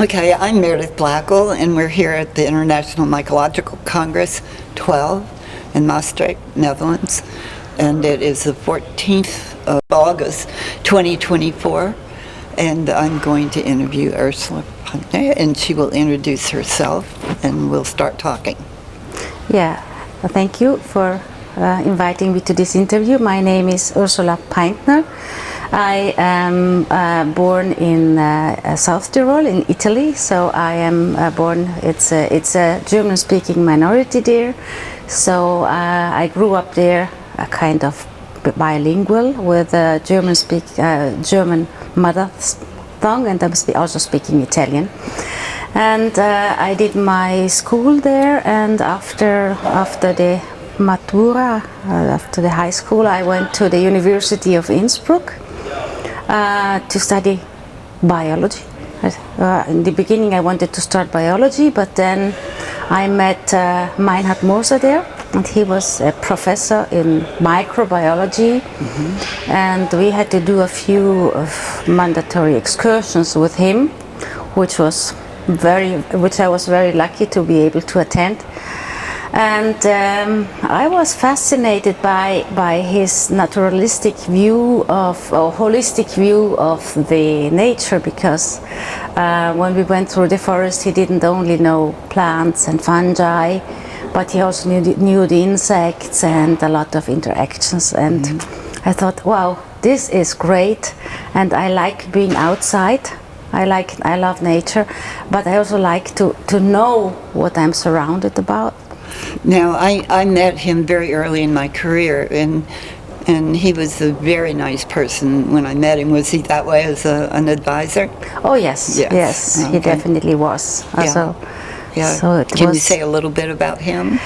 Okay, I'm Meredith Blackwell, and we're here at the International Mycological Congress 12 in Maastricht, Netherlands, and it is the 14th of August 2024, and I'm going to interview Ursula Peintner, and she will introduce herself, and we'll start talking. Yeah, thank you for inviting me to this interview. My name is Ursula Peintner. I am born in South Tyrol in Italy, so I am born, it's a German-speaking minority there, so I grew up there kind of bilingual with a German mother tongue, and I'm also speaking Italian. And I did my school there, and after the Matura, after the high school, I went to the University of Innsbruck to study biology. In the beginning I wanted to start biology, but then I met Meinhard Moser there, and he was a professor in microbiology, and we had to do a few mandatory excursions with him, which I was very lucky to be able to attend. And I was fascinated by his naturalistic view of, or holistic view of the nature, because when we went through the forest, he didn't only know plants and fungi, but he also knew the insects and a lot of interactions. And I thought, wow, this is great, and I like being outside. I love nature, but I also like to know what I'm surrounded about. Now, I met him very early in my career, and he was a very nice person when I met him. Was he that way as an advisor? Oh, yes. Okay. He definitely was. Yeah. So Can you say a little bit about him?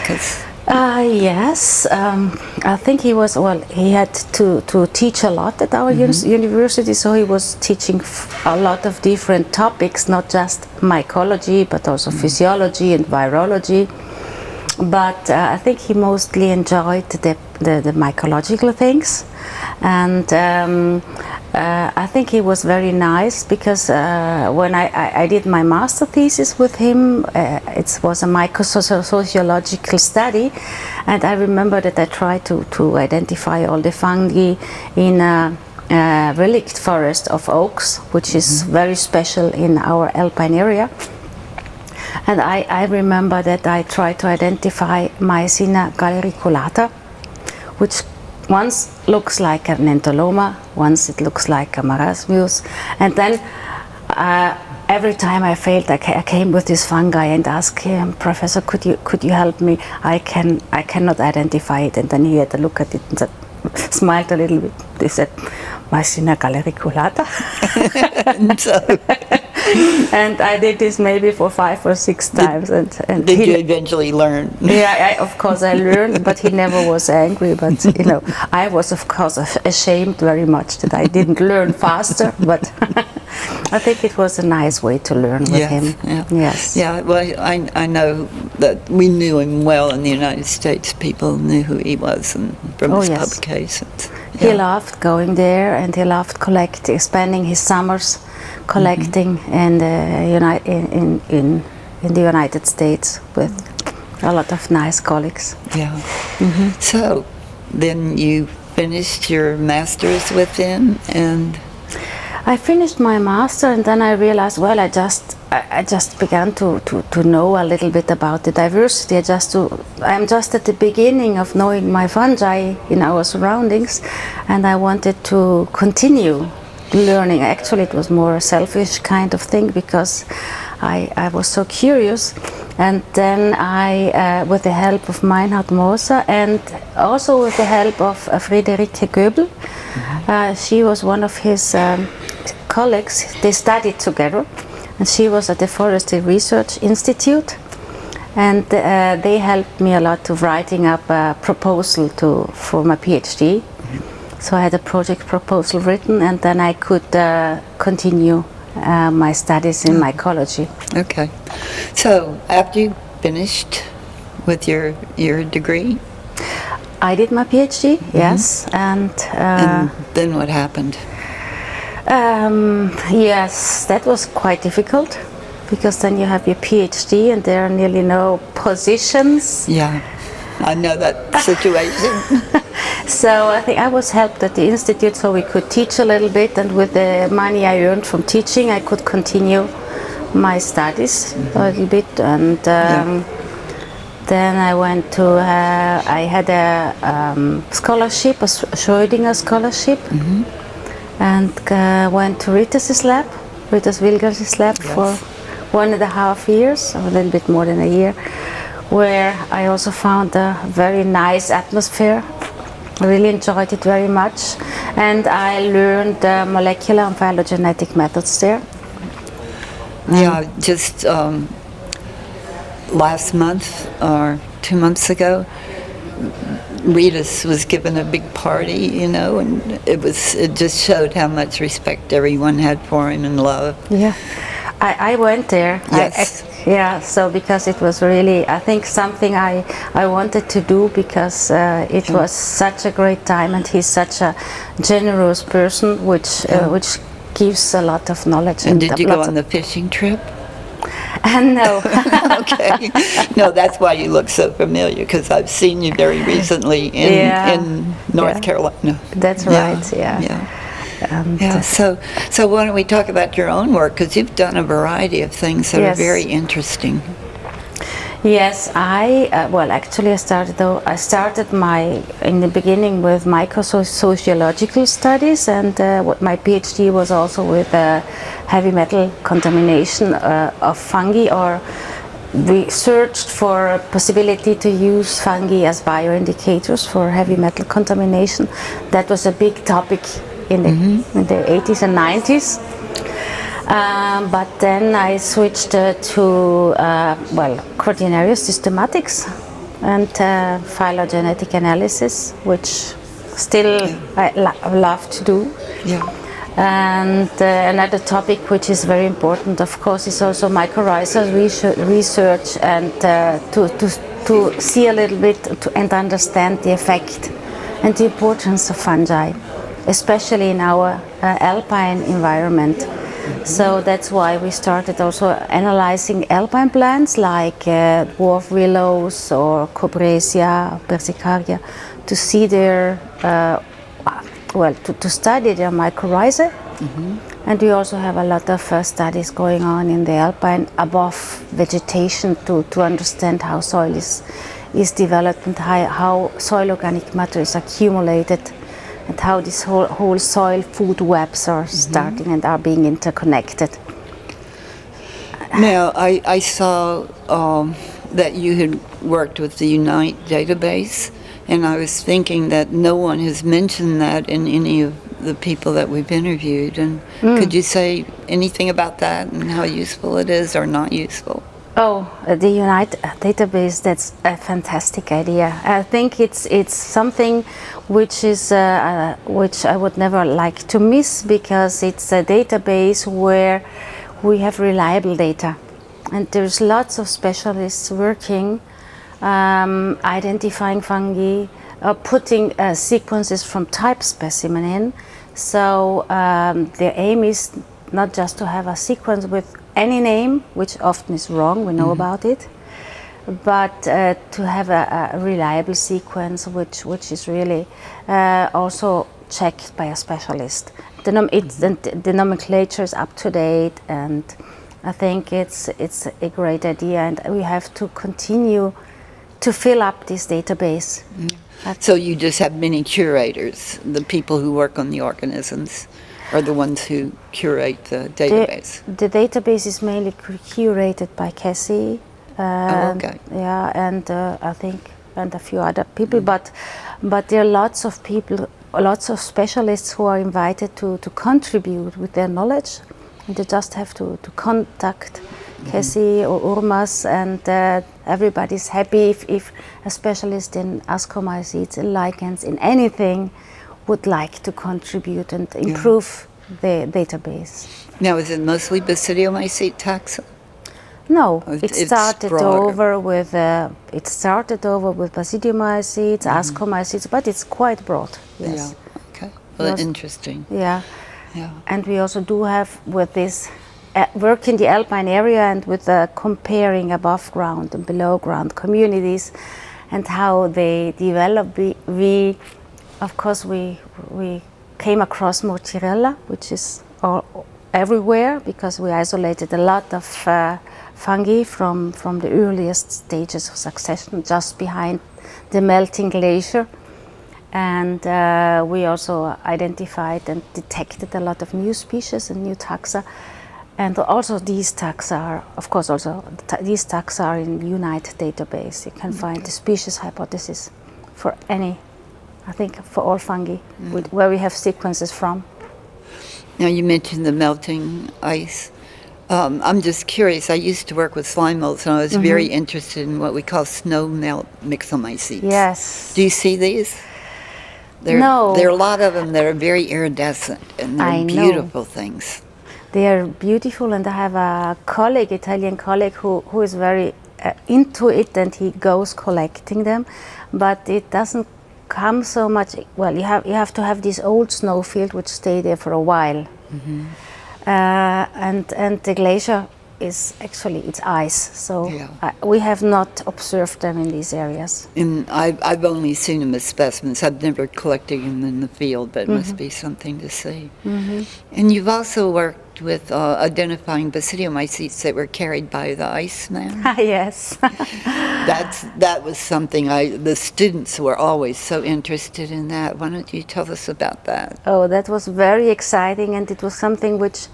Yes, I think he was, he had to teach a lot at our university, so he was teaching a lot of different topics, not just mycology, but also physiology and virology. But I think he mostly enjoyed the mycological things, and I think he was very nice, because when I did my master thesis with him, it was a mycosociological study, and I remember that I tried to identify all the fungi in a relict forest of oaks, which is very special in our alpine area. And I remember that I tried to identify Mycina galericulata, which once looks like an entoloma, once it looks like a marasmius, and then every time I failed, I came with this fungi and asked him, "Professor, could you help me? I cannot identify it." And then he had a look at it and smiled a little bit. They said, "Mycina galericulata." And I did this maybe for 5 or 6 times. And did you eventually learn? Yeah, of course I learned, but he never was angry. But I was of course ashamed very much that I didn't learn faster. But I think it was a nice way to learn with him. Yeah. Yes. Yeah. Well, I know that we knew him well in the United States. People knew who he was from his publications. Yeah. He loved going there, and he loved spending his summers collecting in the United States with a lot of nice colleagues. Yeah. So then you finished your master's with him, and I finished my master, and then I realized, well, I just began to know a little bit about the diversity. I'm just at the beginning of knowing my fungi in our surroundings, and I wanted to continue learning. Actually, it was more a selfish kind of thing, because I was so curious. And then I, with the help of Meinhard Moser, and also with the help of Friederike Goebel, she was one of his colleagues. They studied together, and she was at the Forestry Research Institute, and they helped me a lot to writing up a proposal for my PhD. So I had a project proposal written, and then I could continue my studies in mycology. Okay. So after you finished with your degree? I did my PhD, yes. And then what happened? Yes, that was quite difficult, because then you have your PhD and there are nearly no positions. Yeah, I know that situation. So I think I was helped at the institute so we could teach a little bit, and with the money I earned from teaching I could continue my studies a little bit, and then I went to, I had a scholarship, a Schrödinger scholarship, and went to Rita's lab, Rita's Wilgers' lab for 1.5 years, or a little bit more than a year, where I also found a very nice atmosphere. I really enjoyed it very much, and I learned molecular and phylogenetic methods there. Yeah, just last month or 2 months ago, Rita's was given a big party, you know, and it just showed how much respect everyone had for him and love. Yeah, I went there. Yes. So because it was really, I think, something I wanted to do, because it was such a great time, and he's such a generous person, which gives a lot of knowledge. And did you go on the fishing trip? No. Okay. No, that's why you look so familiar, because I've seen you very recently in North Carolina. That's right, yeah. So why don't we talk about your own work, because you've done a variety of things that are very interesting. Yes, actually I started in the beginning with mycosociological studies, and my PhD was also with heavy metal contamination of fungi, or we searched for a possibility to use fungi as bioindicators for heavy metal contamination. That was a big topic in the 80s and 90s. But then I switched to Quaternary systematics and phylogenetic analysis, which still I love to do. Yeah. And another topic which is very important, of course, is also mycorrhizal research, and to see a little bit and understand the effect and the importance of fungi, especially in our alpine environment. So that's why we started also analyzing alpine plants like dwarf willows or cobresia, persicaria, to see their, to study their mycorrhizae. And we also have a lot of studies going on in the alpine above vegetation to understand how soil is developed, and how soil organic matter is accumulated, and how this whole soil food webs are starting and are being interconnected. Now, I saw that you had worked with the UNITE database, and I was thinking that no one has mentioned that in any of the people that we've interviewed. And could you say anything about that and how useful it is or not useful? Oh, the UNITE database, that's a fantastic idea. I think it's something which I would never like to miss, because it's a database where we have reliable data. And there's lots of specialists working, identifying fungi, putting sequences from type specimen in. So the aim is not just to have a sequence with any name, which often is wrong, we know about it, but to have a reliable sequence which is really also checked by a specialist. The nomenclature is up to date, and I think it's a great idea, and we have to continue to fill up this database. So you just have many curators, the people who work on the organisms are the ones who curate the database. The database is mainly curated by Cassie. Okay. Yeah, and I think a few other people, but there are lots of people, lots of specialists who are invited to contribute with their knowledge, and they just have to contact Cassie or Urmas, and everybody's happy if a specialist in ascomycetes, in lichens, in anything would like to contribute and improve the database. Now, is it mostly Basidiomycete taxa? No, it started over with Basidiomycetes, ascomycetes, but it's quite broad. Yes. Yeah. Okay. Well, interesting. Yeah. Yeah. And we also do have with this work in the Alpine area and with comparing above ground and below ground communities and how they develop. Of course, we came across Mozzarella, which is everywhere because we isolated a lot of fungi from the earliest stages of succession just behind the melting glacier. And we also identified and detected a lot of new species and new taxa. And also these taxa are, of course, these taxa are in UNITE database. You can find the species hypothesis for any, I think for all fungi, where we have sequences from. Now you mentioned the melting ice. I'm just curious, I used to work with slime molds and I was very interested in what we call snow melt myxomycetes. Yes. Do you see these? No. There are a lot of them that are very iridescent and they're beautiful things. They are beautiful, and I have a colleague, Italian colleague, who is very into it, and he goes collecting them, but it doesn't come so much. Well, you have to have this old snowfield which stay there for a while, and the glacier is actually it's ice, so we have not observed them in these areas. And I've only seen them as specimens. I've never collected them in the field, but it must be something to see. And you've also worked with identifying basidiomycetes that were carried by the Iceman. Yes. That was something the students were always so interested in that. Why don't you tell us about that? Oh, that was very exciting, and it was something which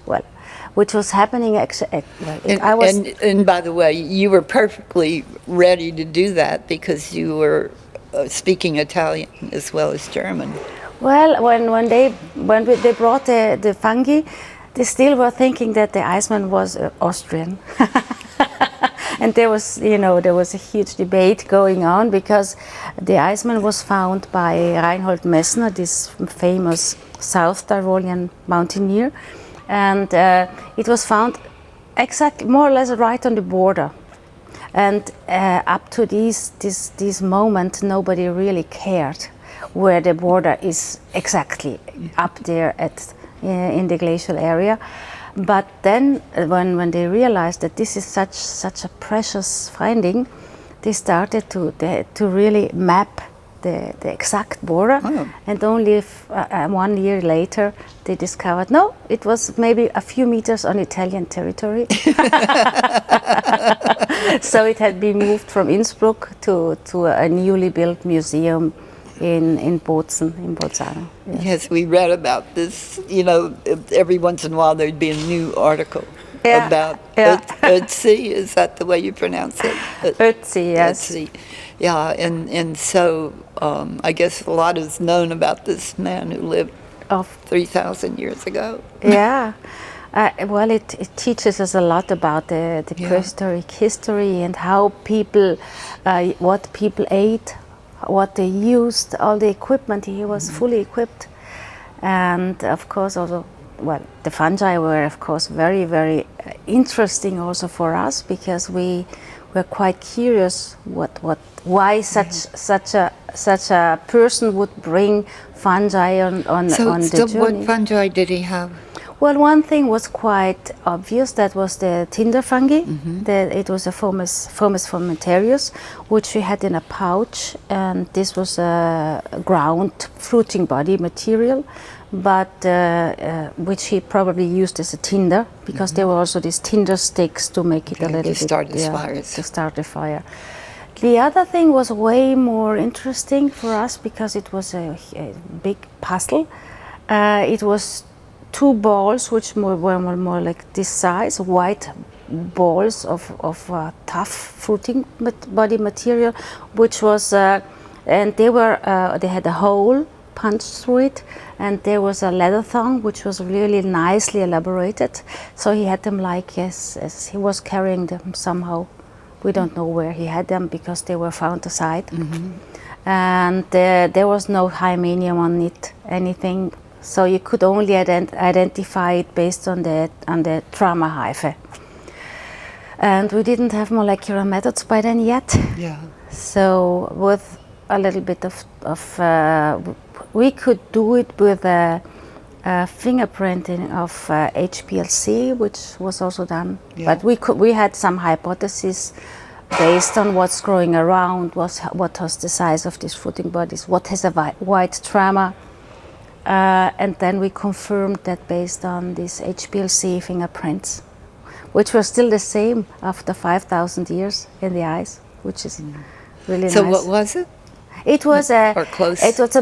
was happening. And by the way, you were perfectly ready to do that because you were speaking Italian as well as German. Well, when they brought the fungi, they still were thinking that the Iceman was Austrian. And there was a huge debate going on because the Iceman was found by Reinhold Messner, this famous South Tyrolean mountaineer, and it was found more or less right on the border. And up to this moment, nobody really cared where the border is exactly up there in the glacial area. But then when they realized that this is such a precious finding, they started to really map the exact border. And only 1 year later they discovered no, it was maybe a few meters on Italian territory. So it had been moved from Innsbruck to a newly built museum in Bozen, in Bolzano. Yes, we read about this. Every once in a while there'd be a new article about Ötzi. Is that the way you pronounce it? Ötzi, yes. Ötzi. Yeah, and so I guess a lot is known about this man who lived 3,000 years ago. Yeah. Well, it teaches us a lot about the prehistoric history and how what people ate, what they used, all the equipment. He was fully equipped. And of course also, the fungi were of course very, very interesting also for us because we were quite curious why such a person would bring fungi on the journey. What fungi did he have? Well, one thing was quite obvious. That was the tinder fungi. It was a Fomes formentarius, which we had in a pouch, and this was a ground fruiting body material, but which he probably used as a tinder because there were also these tinder sticks to make it a little bit to start the fire. The other thing was way more interesting for us because it was a big puzzle. It was two balls which were more like this size, white balls of tough fruiting body material, which was and they had a hole punched through it, and there was a leather thong which was really nicely elaborated. So he had them as he was carrying them somehow. We don't know where he had them because they were found aside, and there was no hymenium on it, anything. So you could only identify it based on the trauma hyphae. And we didn't have molecular methods by then yet. Yeah. So with a little bit of we could do it with fingerprinting of HPLC, which was also done. Yeah. But we had some hypotheses based on what's growing around, what was the size of these fruiting bodies, what has a white trama. And then we confirmed that based on these HPLC fingerprints, which were still the same after 5,000 years in the ice, which is really So nice. what was it? It was Or close? It was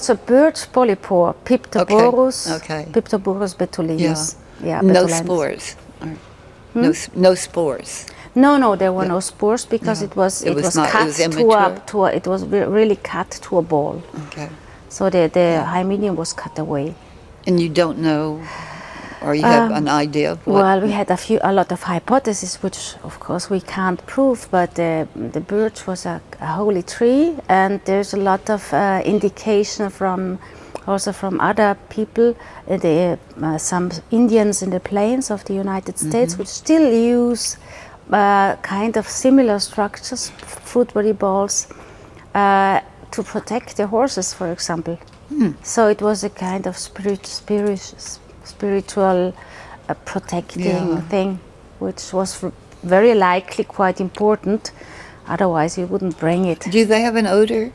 a bird polypore, Piptoborus. Okay. Piptoborus betulinus. Yeah. No betulinus. spores. No spores. No, there were no spores because Yeah. it was It was not- it cut was immature? it was really cut to a ball. Okay. So the hymenium was cut away. And you don't know, or you have an idea of what? Well, we had a lot of hypotheses, which of course we can't prove, but the birch was a holy tree, and there's a lot of indication also from other people, some Indians in the plains of the United States, which still use kind of similar structures, fruit body balls, to protect the horses, for example. So it was a kind of spiritual protecting thing, which was very likely quite important. Otherwise, you wouldn't bring it. Do they have an odor?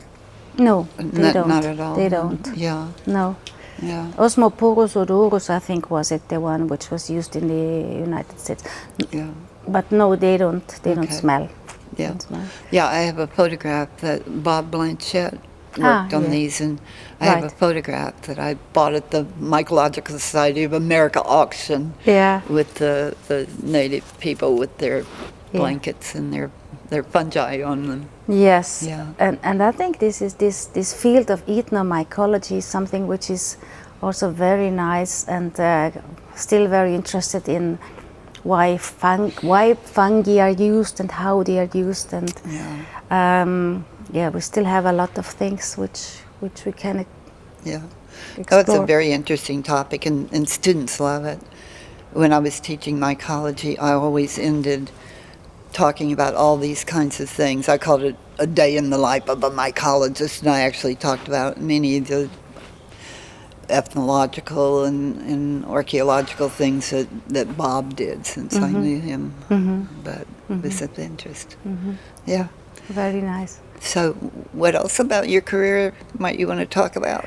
No, they don't. Not at all. They don't. Yeah. No. Yeah. Osmoporus odorus, I think, was it the one which was used in the United States. Yeah. But no, they don't. They don't Okay. smell. Yeah. Don't smell. Yeah, I have a photograph that Bob Blanchett worked on yeah. these, and I have a Right. photograph that I bought at the Mycological Society of America auction Yeah. with the native people with their blankets and their fungi on them. Yes, Yeah. and I think this field of ethnomycology is something which is also very nice, and still very interested in why fungi are used and how they are used, and we still have a lot of things which we can Yeah. explore. Oh, it's a very interesting topic, and students love it. When I was teaching mycology, I always ended talking about all these kinds of things. I called it a day in the life of a mycologist, and I actually talked about many of the ethnological and archaeological things that Bob did since I knew him. But it was of interest. Yeah. Very nice. So what else about your career might you want to talk about?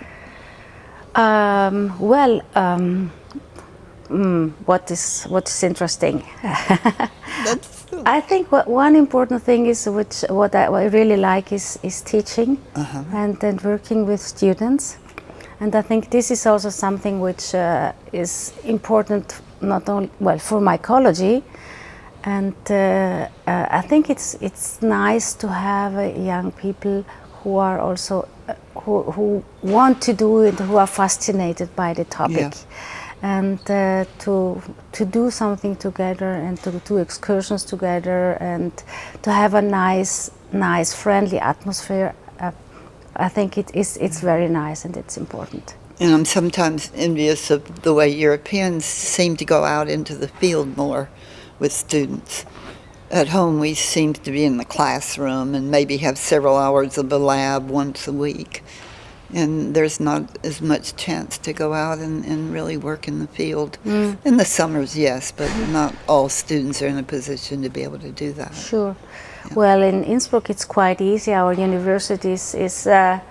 What is interesting? That's I think one important thing is what I really like is teaching and then working with students, and I think this is also something which is important not only for mycology, and I think it's nice to have young people who are also who want to do it, who are fascinated by the topic. Yeah. And to do something together and to do excursions together and to have a nice friendly atmosphere, I think it's very nice and it's important. And I'm sometimes envious of the way Europeans seem to go out into the field more with students. At home we seem to be in the classroom and maybe have several hours of a lab once a week. And there's not as much chance to go out and really work in the field. In the summers, yes, but not all students are in a position to be able to do that. Sure. Yeah. Well, in Innsbruck it's quite easy. Our university is it's a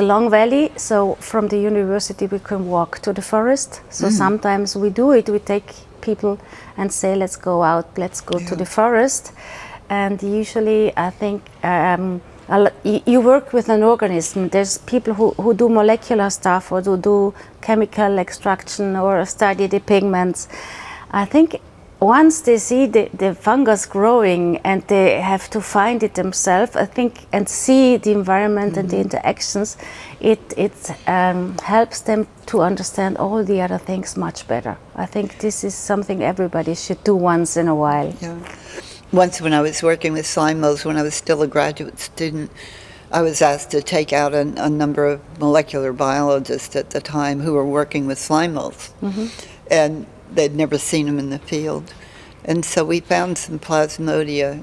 long valley, so from the university we can walk to the forest. So sometimes we do it, we take people and say, let's go out, let's go to the forest. And usually I think you work with an organism. There's people who do molecular stuff or do chemical extraction or study the pigments. I think once they see the fungus growing and they have to find it themselves, I think, and see the environment and the interactions, it helps them to understand all the other things much better. I think this is something everybody should do once in a while. Yeah. Once when I was working with slime molds, when I was still a graduate student, I was asked to take out a number of molecular biologists at the time who were working with slime molds. And they'd never seen them in the field. And so we found some plasmodia,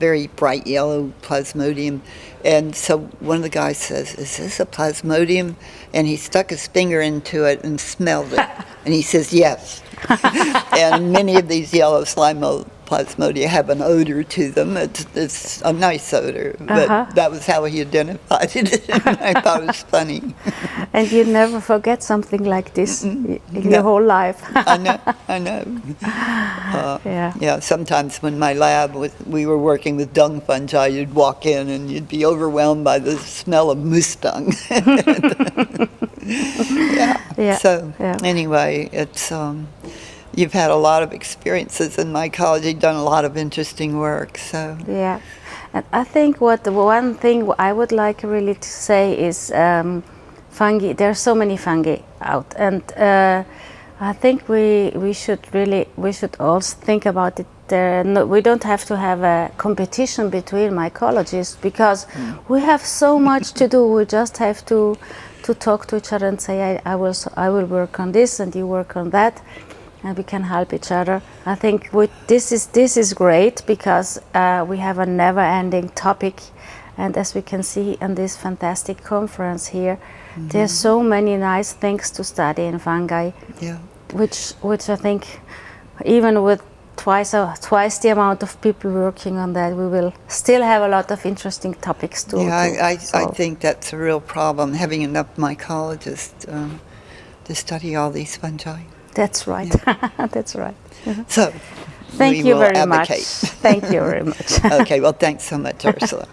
very bright yellow plasmodium. And so one of the guys says, "Is this a plasmodium?" And he stuck his finger into it and smelled it. And he says, "Yes." And many of these yellow slime plasmodia have an odor to them. It's a nice odor, but that was how he identified it. I thought it was funny. And you never forget something like this in your whole life. I know. Yeah, sometimes when my lab, we were working with dung fungi, you'd walk in and you'd be overwhelmed by the smell of moose dung. So anyway, it's you've had a lot of experiences in mycology, done a lot of interesting work. So yeah, and I think the one thing I would like really to say is fungi. There are so many fungi out, and I think we should also think about it. We don't have to have a competition between mycologists, because we have so much to do. We just have to talk to each other and say, I will work on this and you work on that, and we can help each other. I think this is great, because we have a never-ending topic, and as we can see in this fantastic conference here, there's so many nice things to study in fungi. Yeah. Which I think, even with twice the amount of people working on that, we will still have a lot of interesting topics to. Yeah, I think that's a real problem, having enough mycologists to study all these fungi. That's right. Yeah. That's right. So, thank you very advocate. much. Thank you very much. Okay, well, thanks so much, Ursula.